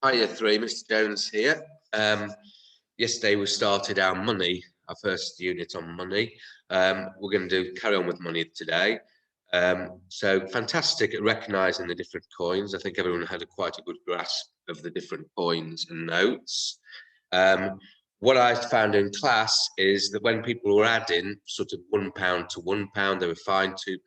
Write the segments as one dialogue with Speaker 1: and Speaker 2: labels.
Speaker 1: Hiya three, Mr. Jones here. Yesterday we started our first unit on money. We're going to carry on with money today. So fantastic at recognising the different coins. I think everyone had quite a good grasp of the different coins and notes. What I found in class is that when people were adding sort of £1 to £1, they were fine, £2.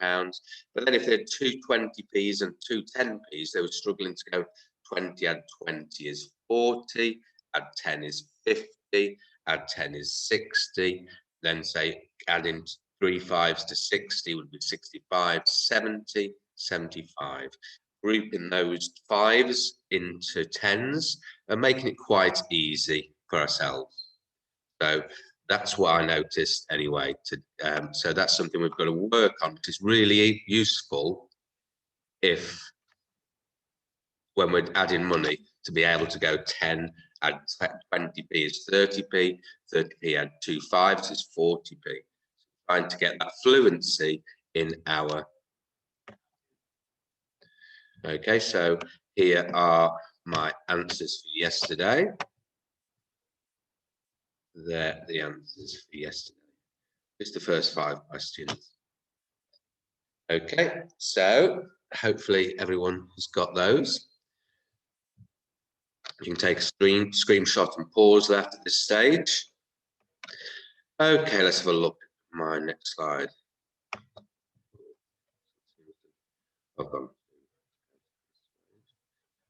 Speaker 1: But then if they had two 20p's and two 10p's, they were struggling to go 20, add 20 is 40, add 10 is 50, add 10 is 60, then say adding 3 5s to 60 would be 65, 70, 75. Grouping those 5s into 10s and making it quite easy for ourselves. So that's what I noticed anyway. So that's something we've got to work on, which is really useful when we're adding money, to be able to go 10, add 20p is 30p, 30p add 2 5s is 40p. Trying to get that fluency in our. Okay, so here are my answers for yesterday. They're the answers for yesterday. Just the first 5 questions. Okay, so hopefully everyone has got those. You can take a screenshot and pause that at this stage. Okay, let's have a look at my next slide.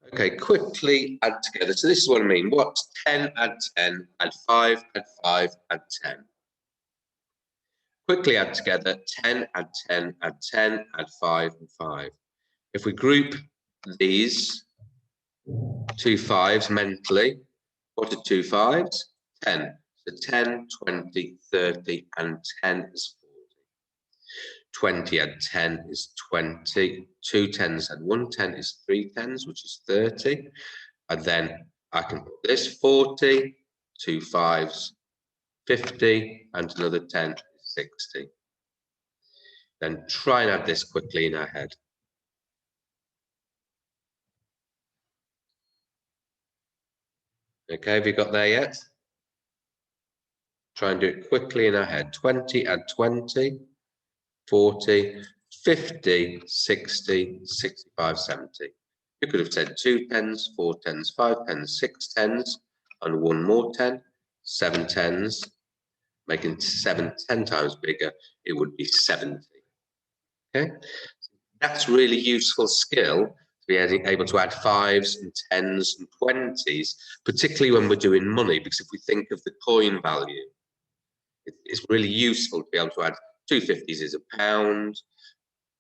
Speaker 1: Okay, quickly add together. So this is what I mean. What's 10 add 10, add 5, add 5, add 10. Quickly add together 10, add 10, add 10, add 5, and 5. If we group these 2 5s mentally, what are 2 5s? 10. So 10, 20, 30, and 10 is 40. 20 add 10 is 20. 2 10s add 1 10 is 3 10s, which is 30. And then I can put this 40, 2 5s, 50, and another 10 is 60. Then try and add this quickly in our head. Okay, have you got there yet? Try and do it quickly in our head. 20 add 20, 40, 50, 60, 65, 70. You could have said 2 10s, 4 10s, 5 10s, 6 10s, and 1 more 10, 7 10s, making 7 10 times bigger, it would be 70. Okay, that's really useful skill to be able to add 5s and 10s and 20s, particularly when we're doing money, because if we think of the coin value, it's really useful to be able to add 2 50s is £1,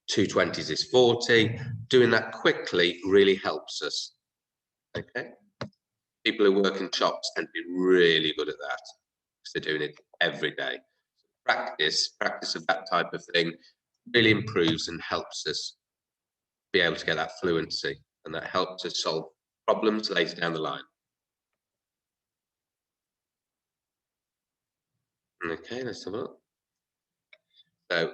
Speaker 1: 2 20s is 40. Doing that quickly really helps us. Okay, people who work in shops tend to be really good at that because they're doing it every day. Practice of that type of thing really improves and helps us be able to get that fluency, and that helps us solve problems later down the line. Okay, let's have a look. So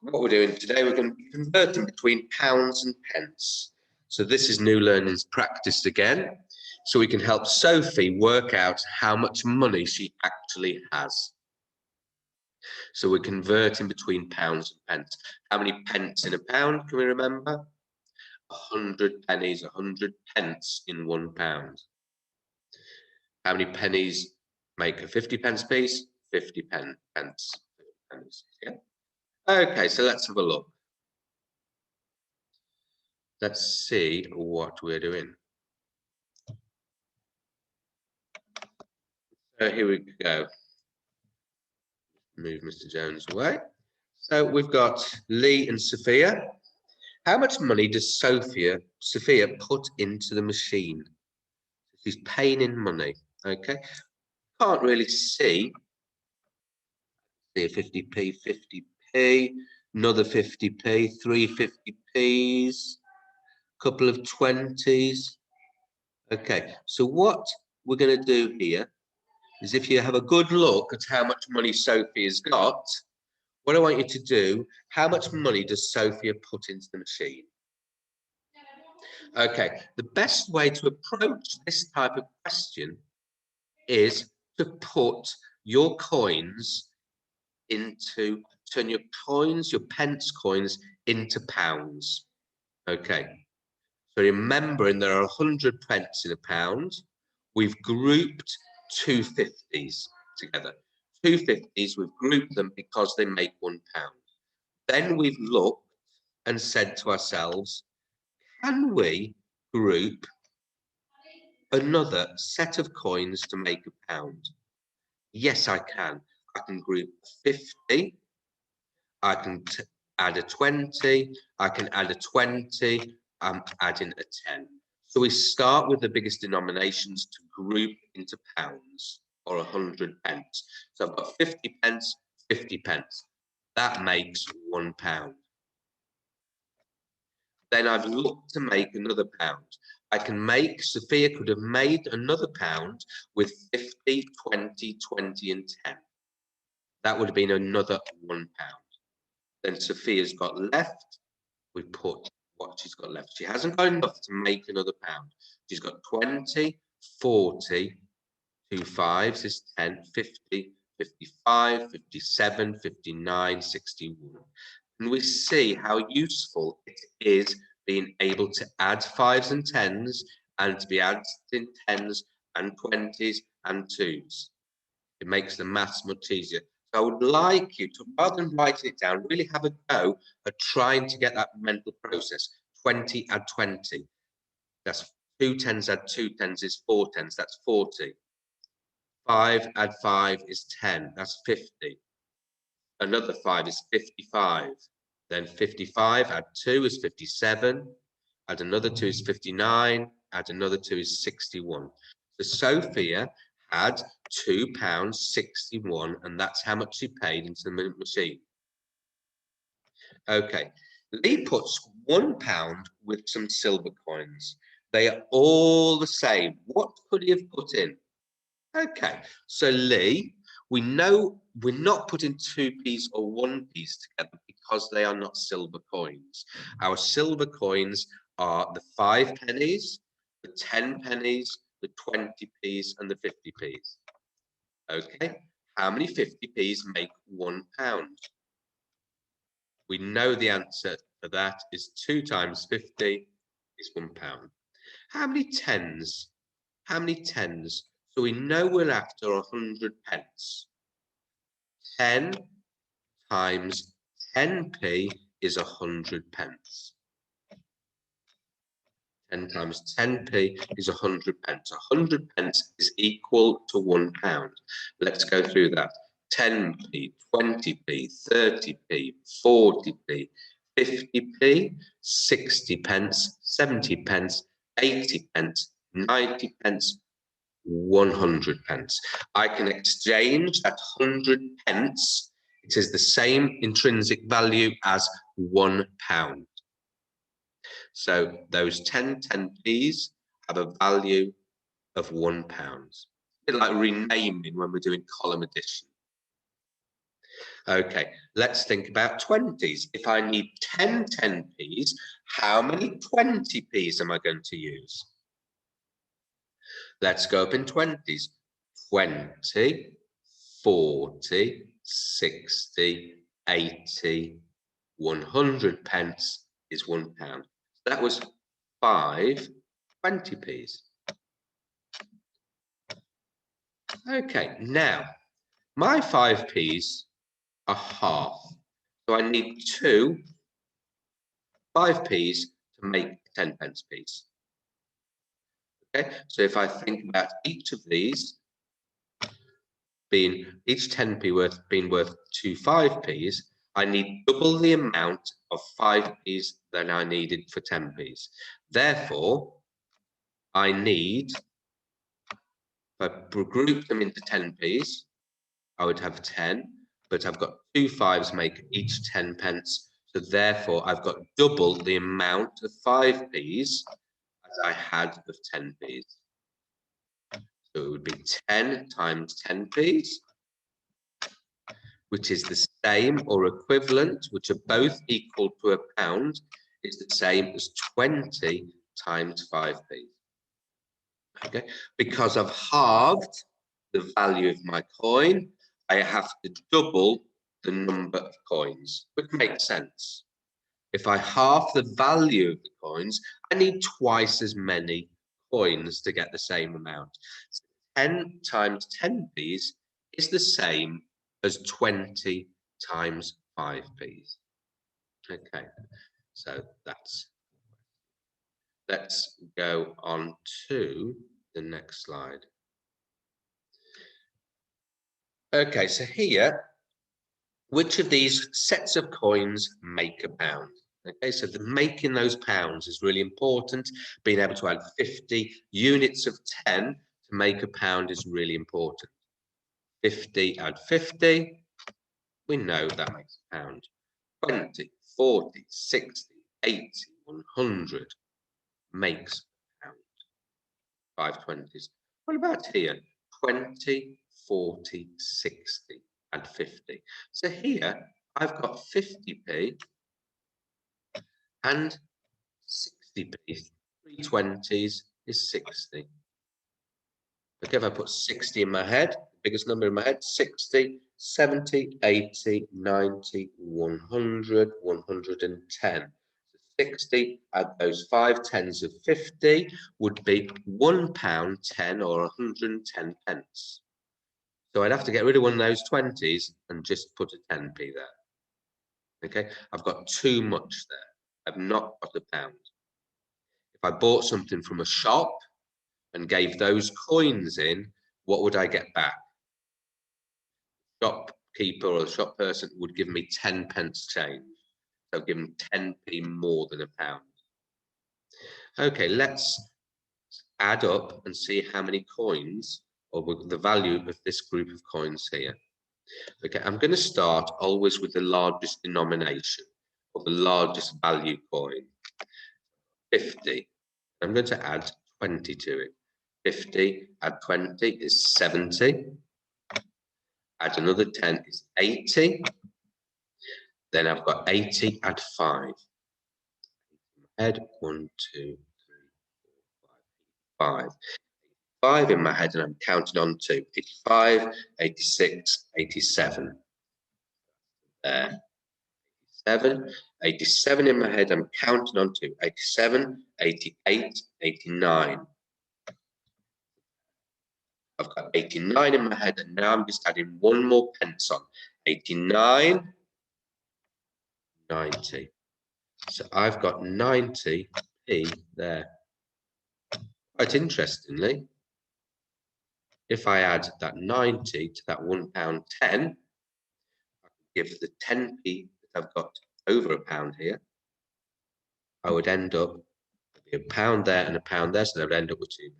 Speaker 1: what we're doing today, we're going to be converting between pounds and pence. So this is New Learning's practice again. So we can help Sophie work out how much money she actually has. So we're converting between pounds and pence. How many pence in a pound, can we remember? 100 pennies, 100 pence in £1. How many pennies make a 50 pence piece? 50 pence. Yeah. Okay, so let's have a look. Let's see what we're doing. So here we go. Move Mr. Jones away. So we've got Lee and Sophia. How much money does Sophia put into the machine? She's paying in money. Okay. Can't really see. See 50p, 50p, another 50p, 3 50p's, couple of 20s. Okay, so what we're going to do here is, if you have a good look at how much money Sophie has got, what I want you to do, how much money does Sophia put into the machine? Okay, the best way to approach this type of question is to put your coins into, turn your coins, your pence coins into pounds. Okay, so remembering there are 100 pence in a pound, we've grouped 250s together. 250s, we've grouped them because they make £1. Then we've looked and said to ourselves, can we group another set of coins to make £1? Yes, I can. I can group 50. I can add a 20. I can add a 20. I'm adding a 10. So we start with the biggest denominations to group into pounds or 100 pence. So I've got 50 pence, 50 pence. That makes £1. Then I've looked to make another pound. I can make, Sophia could have made another pound with 50, 20, 20 and 10. That would have been another £1. Then Sophia's got left, we put what she's got left. She hasn't got enough to make another pound. She's got 20, 40, 2 fives is 10, 50, 55, 57, 59, 61. And we see how useful it is being able to add 5s and 10s and to be adding 10s and 20s and 2s. It makes the maths much easier. So I would like you to, rather than writing it down, really have a go at trying to get that mental process. 20 add 20. That's 2 10s add 2 10s is 4 10s. That's 40. 5 add 5 is 10. That's 50. Another 5 is 55. Then 55 add 2 is 57. Add another 2 is 59. Add another 2 is 61. So Sophia had £2.61, and that's how much she paid into the machine. Okay, Lee puts £1 with some silver coins. They are all the same. What could he have put in? Okay, so Lee, we know we're not putting 2p's or 1p's together because they are not silver coins. Our silver coins are the 5 pennies, the 10 pennies, the 20p's and the 50p's. Okay, how many 50p's make £1? We know the answer for that is 2 times 50 is £1. How many 10s? How many 10s? So we know we're after 100 pence. 10 times 10p is 100 pence. 10 times 10p is 100 pence. 100 pence is equal to £1. Let's go through that. 10p, 20p, 30p, 40p, 50p, 60 pence, 70 pence, 80 pence, 90 pence, 100 pence. I can exchange that 100 pence. It is the same intrinsic value as £1. So those 10 10p's have a value of £1. It's a bit like renaming when we're doing column addition. Okay, let's think about 20s. If I need 10 10p's, how many 20p's am I going to use? Let's go up in 20s. 20, 40, 60, 80, 100 pence is £1. That was 5 20p's. Okay, now my 5p's are half. So I need 2 5p's to make 10 pence piece. Okay, so if I think about each of these being each 10p being worth 2 5p's, I need double the amount of 5p's than I needed for 10p's. Therefore, I need, if I group them into 10p's, I would have 10, but I've got 2 5's make each 10 pence. So therefore, I've got double the amount of 5p's as I had of 10p's. So it would be 10 times 10p's, which is the same or equivalent, which are both equal to £1, is the same as 20 times 5p. Okay, because I've halved the value of my coin, I have to double the number of coins, which makes sense. If I halve the value of the coins, I need twice as many coins to get the same amount. So 10 times 10p's is the same as 20 times 5p's. Okay, so that's. Let's go on to the next slide. Okay, so here, which of these sets of coins make a pound? Okay, so the making those pounds is really important. Being able to add 50 units of 10 to make a pound is really important. 50 add 50, we know that makes a pound. 20, 40, 60, 80, 100 makes a pound. 5 20s. What about here? 20, 40, 60 and 50. So here I've got 50p and 60p. 3 20s is 60. Okay, if I put 60 in my head, the biggest number in my head, 60, 70, 80, 90, 100, 110. 60, add those 5 10s of 50 would be £1.10 or 110 pence. So I'd have to get rid of one of those 20s and just put a 10p there. Okay, I've got too much there. I've not got a pound. If I bought something from a shop and gave those coins in, what would I get back? Shopkeeper or the shop person would give me 10 pence change. So give them 10p more than a pound. Okay, let's add up and see how many coins or the value of this group of coins here. Okay, I'm going to start always with the largest denomination or the largest value coin, 50. I'm going to add 20 to it. 50 add 20 is 70. Add another 10 is 80. Then I've got 80 add 5. Head 1, 2, 3, 4, 5. 5 in my head and I'm counting on 2. 85, 86, 87. There. 87 in my head, I'm counting on 2. 87, 88, 89. I've got 89 in my head and now I'm just adding one more pence on. 89, 90. So I've got 90p there. Quite interestingly, if I add that 90 to that £1.10, I can give the 10p that I've got over a pound here, I would end up with a pound there and a pound there, so they would end up with £2.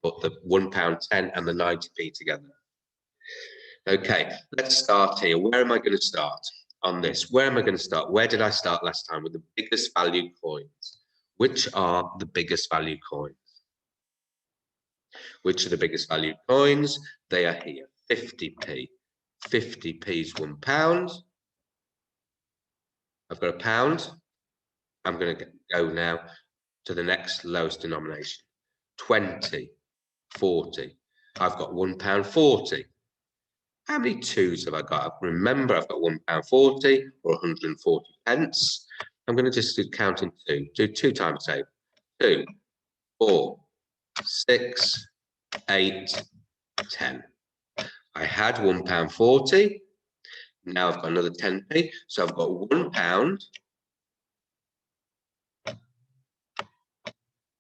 Speaker 1: But the £1.10 and the 90p together. Okay, let's start here. Where am I going to start on this? Where am I going to start? Where did I start last time? With the biggest value coins. Which are the biggest value coins? Which are the biggest value coins? They are here. 50p. 50p is £1. I've got a pound. I'm going to go now to the next lowest denomination. 20, 40. I've got £1.40. How many 2s have I got? Remember, I've got £1.40 or 140 pence. I'm going to just do counting 2. Do 2 times 8. 2, 4, 6, 8, 10. I had £1.40. Now I've got another 10p. So I've got £1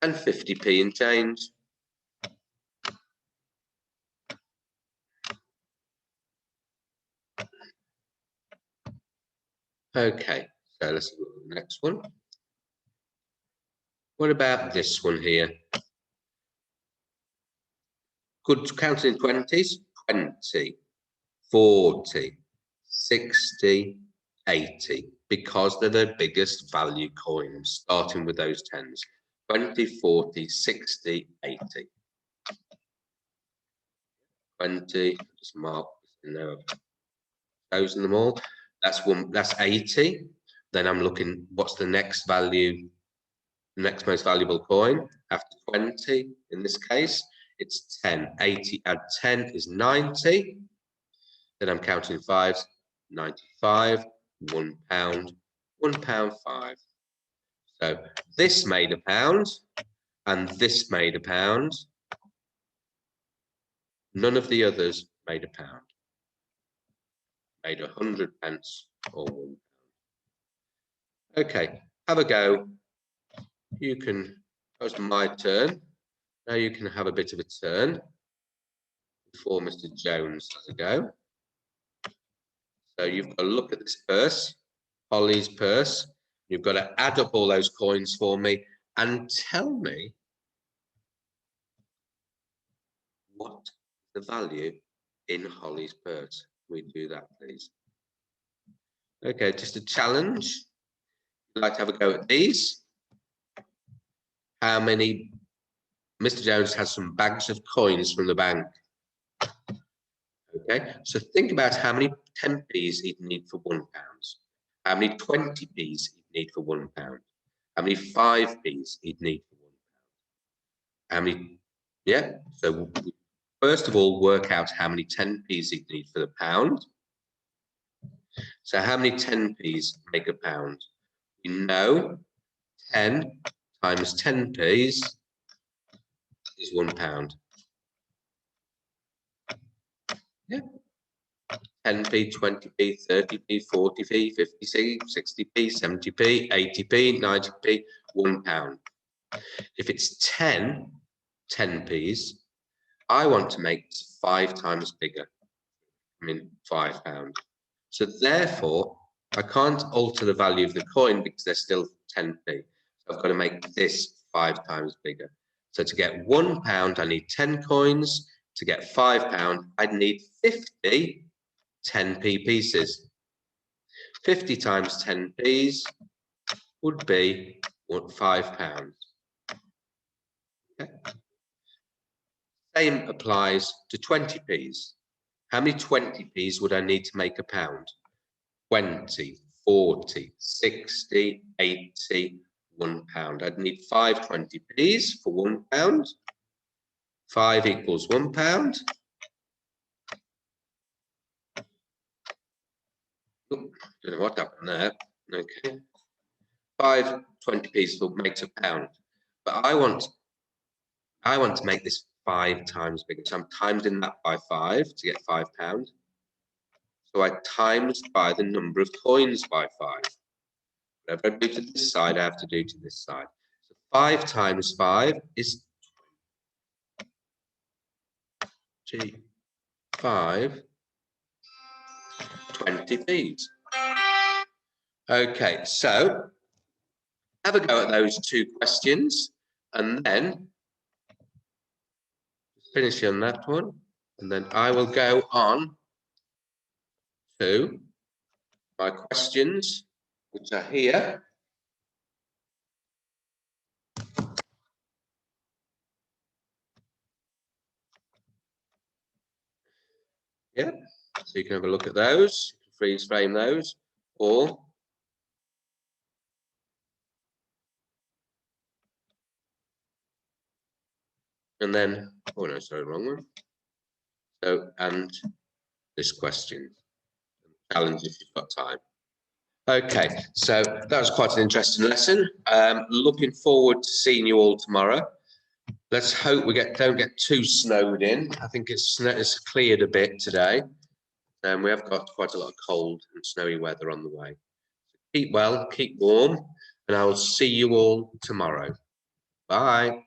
Speaker 1: and 50p in change. Okay, so let's look at the next one. What about this one here? Good counting in 20s. 20, 40, 60, 80, because they're the biggest value coins, starting with those 10s. 20, 40, 60, 80. 20, just mark in there, chosen them all. That's 80. Then I'm looking, what's the next value The next most valuable coin after 20, in this case, it's 10. 80 add 10 is 90. Then I'm counting fives, 95, £1, £1.5. So this made £1 and this made £1. None of the others made £1. Made 100 pence or £1. Okay, have a go. You can, that was my turn. Now you can have a bit of a turn before Mr. Jones has a go. So you've got to look at this purse, Holly's purse. You've got to add up all those coins for me and tell me what the value in Holly's purse. Can we do that, please? Okay, just a challenge. I'd like to have a go at these. How many? Mr. Jones has some bags of coins from the bank. Okay, so think about how many 10p's he'd need for £1, how many 20p's he'd need for £1, how many 5p's he'd need for £1, how many, yeah, so first of all, work out how many 10p's he'd need for the pound. So how many 10p's make a pound? You know 10 times 10p's is £1. Yeah. 10p, 20p, 30p, 40p, 50p, 60p, 70p, 80p, 90p, £1. If it's 10p's, I want to make it 5 times bigger. I mean, £5. So therefore, I can't alter the value of the coin because they're still 10p. So I've got to make this 5 times bigger. So to get £1, I need 10 coins. To get £5, I'd need 50 10p pieces. 50 times 10p's would be £5. Okay. Same applies to 20p's. How many 20p's would I need to make a pound? 20, 40, 60, 80, £1. I'd need 5 20p's for £1. 5 equals £1. Don't know what happened there. Okay. 5 20p's makes a pound. But I want to make this 5 times bigger. So I'm timesing that by 5 to get £5. So I times by the number of coins by 5. Whatever I do to this side, I have to do to this side. So 5 times 5 is 5 20p's. Okay, so have a go at those 2 questions and then finish on that one. And then I will go on to my questions, which are here. Yeah, so you can have a look at those, freeze frame those, or and then, oh no, sorry, wrong one. So, and this question, challenge if you've got time. Okay, so that was quite an interesting lesson. Looking forward to seeing you all tomorrow. Let's hope we don't get too snowed in. I think it's cleared a bit today. And we have got quite a lot of cold and snowy weather on the way. Keep well, keep warm, and I will see you all tomorrow. Bye.